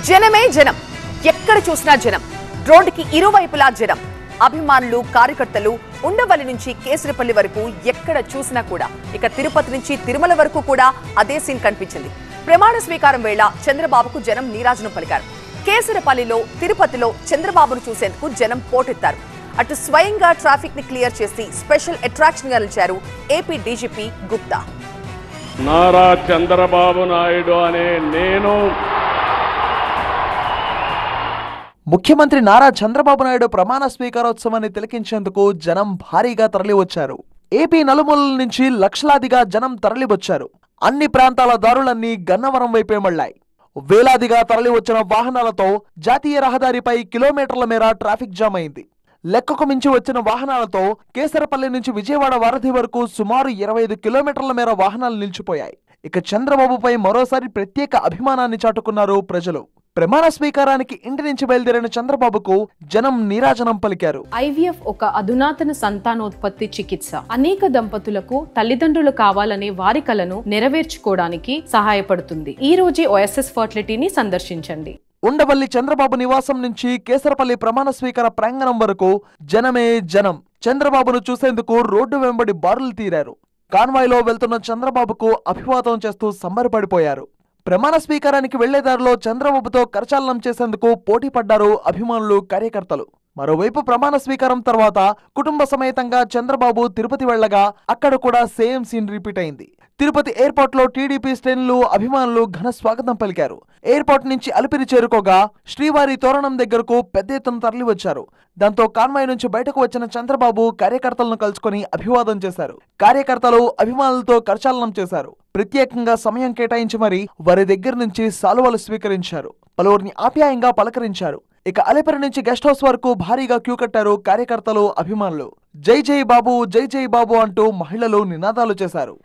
జనమే జనం, ఎక్కడ చూసినా జనం, రోడ్డుకి ఇరువైపులా జనం. అభిమానులు, కార్యకర్తలు ఉండవల్లి నుంచి కేసరపల్లి వరకు ఎక్కడ చూసినా కూడా, ఇక తిరుపతి నుంచి తిరుమల వరకు కూడా అదే సీన్ కనిపించింది. ప్రమాణ స్వీకారం వేళ చంద్రబాబుకు జనం నీరాజనం పలికారు. కేసరపల్లిలో, తిరుపతిలో చంద్రబాబును చూసేందుకు జనం పోటెత్తారు. అటు స్వయంగా ట్రాఫిక్ ని క్లియర్ చేసి స్పెషల్ అట్రాక్షన్ గా నిలిచారు ఏపీ డీజీపీ గుప్తా. నారా చంద్రబాబు నాయుడు అనే నేను ముఖ్యమంత్రి నారా చంద్రబాబు నాయుడు ప్రమాణ స్వీకారోత్సవాన్ని తిలకించేందుకు జనం భారీగా తరలివచ్చారు. ఏపీ నలుమూలల నుంచి లక్షలాదిగా జనం తరలివచ్చారు. అన్ని ప్రాంతాల దారులన్నీ గన్నవరం వైపే మళ్లాయి. వేలాదిగా తరలివచ్చిన వాహనాలతో జాతీయ రహదారిపై కిలోమీటర్ల మేర ట్రాఫిక్ జామ్ అయింది. లెక్కకు మించి వచ్చిన వాహనాలతో కేసరపల్లి నుంచి విజయవాడ వారధి వరకు సుమారు 25 కిలోమీటర్ల మేర వాహనాలు నిలిచిపోయాయి. ఇక చంద్రబాబుపై మరోసారి ప్రత్యేక అభిమానాన్ని చాటుకున్నారు ప్రజలు. ప్రమాణ స్వీకారానికి ఇంటి నుంచి బయలుదేరిన చంద్రబాబుకు జనం నీరాజనం పలికారు. IVF ఒక అధునాతన సంతానోత్పత్తి చికిత్స. అనేక దంపతులకు తల్లిదండ్రులు కావాలనే వారి కలను నెరవేర్చుకోవడానికి సహాయపడుతుంది. ఈ రోజే OSS ఫర్టిలిటీని సందర్శించండి. ఉండవల్లి చంద్రబాబు నివాసం నుంచి కేసరపల్లి ప్రమాణ స్వీకార ప్రాంగణం వరకు జనమే జనం. చంద్రబాబును చూసేందుకు రోడ్డు వెంబడి బారులు తీరారు. కాన్వాయ్లో వెళ్తున్న చంద్రబాబుకు అభివాదం చేస్తూ సంబరపడిపోయారు. ప్రమాణ స్వీకారానికి వెళ్లేదారిలో చంద్రబాబుతో కరచాలనం చేసేందుకు పోటీ పడ్డారు అభిమానులు, కార్యకర్తలు. మరోవైపు ప్రమాణ స్వీకారం తర్వాత కుటుంబ సమేతంగా చంద్రబాబు తిరుపతి వెళ్లగా అక్కడ కూడా సేమ్ సీన్ రిపీట్ అయింది. తిరుపతి ఎయిర్పోర్ట్ లో టీడీపీ శ్రేణులు, అభిమానులు ఘన స్వాగతం పలికారు. ఎయిర్పోర్ట్ నుంచి అలిపిరి చేరుకోగా శ్రీవారి తోరణం దగ్గరకు పెద్ద ఎత్తున తరలివచ్చారు. దాంతో కాన్వాయ్ నుంచి బయటకు వచ్చిన చంద్రబాబు కార్యకర్తలను కలుసుకుని అభివాదం చేశారు. కార్యకర్తలు అభిమానులతో కరచాలనం చేశారు. ప్రత్యేకంగా సమయం కేటాయించి మరి వారి దగ్గర నుంచి సాలువలు స్వీకరించారు. పలువురిని ఆప్యాయంగా పలకరించారు. ఇక అలిపిరి నుంచి గెస్ట్ హౌస్ వరకు భారీగా క్యూ కట్టారు కార్యకర్తలు, అభిమానులు. జై జై బాబు, జై జై బాబు అంటూ మహిళలు నినాదాలు చేశారు.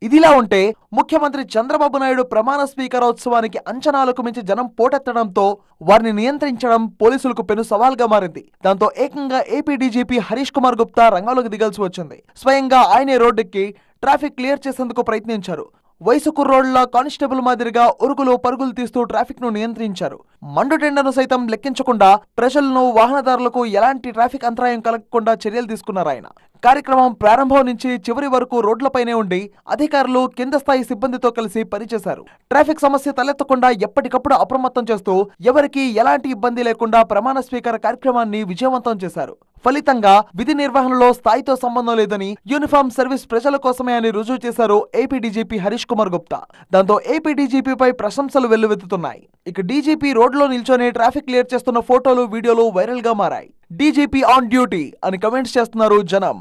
ఇదిలా ఉంటే ముఖ్యమంత్రి చంద్రబాబు నాయుడు ప్రమాణ స్వీకారోత్సవానికి అంచనాలకు మించి జనం పోటెత్తడంతో వారిని నియంత్రించడం పోలీసులకు పెను సవాల్గా మారింది. దాంతో ఏకంగా ఏపీ డీజీపీ హరీష్ కుమార్ గుప్తా రంగంలోకి దిగాల్సి వచ్చింది. స్వయంగా ఆయనే రోడ్డెక్కి ట్రాఫిక్ క్లియర్ చేసేందుకు ప్రయత్నించారు. వయసు కుర్రోళ్ల కానిస్టేబుల్ మాదిరిగా ఉరుగులు పరుగులు తీస్తూ ట్రాఫిక్ ను నియంత్రించారు. మండుటెండను సైతం లెక్కించకుండా ప్రజలను, వాహనదారులకు ఎలాంటి ట్రాఫిక్ అంతరాయం కలగకుండా చర్యలు తీసుకున్నారు ఆయన. కార్యక్రమం ప్రారంభం నుంచి చివరి వరకు రోడ్లపైనే ఉండి అధికారులు, కింద స్థాయి సిబ్బందితో కలిసి పనిచేశారు. ట్రాఫిక్ సమస్య తలెత్తకుండా ఎప్పటికప్పుడు అప్రమత్తం చేస్తూ ఎవరికీ ఎలాంటి ఇబ్బంది లేకుండా ప్రమాణ స్వీకార కార్యక్రమాన్ని విజయవంతం చేశారు. ఫలితంగా విధి నిర్వహణలో స్థాయితో సంబంధం లేదని, యూనిఫామ్ సర్వీస్ ప్రజల కోసమే అని రుజువు చేశారు ఏపీ డీజీపీ హరీష్ కుమార్ గుప్తా. దాంతో ఏపీ డీజీపీపై ప్రశంసలు వెల్లువెత్తుతున్నాయి. ఇక డీజీపీ రోడ్లో నిల్చొని ట్రాఫిక్ క్లియర్ చేస్తున్న ఫోటోలు, వీడియోలు వైరల్ గా మారాయి. డీజీపీ ఆన్ డ్యూటీ అని కమెంట్స్ చేస్తున్నారు జనం.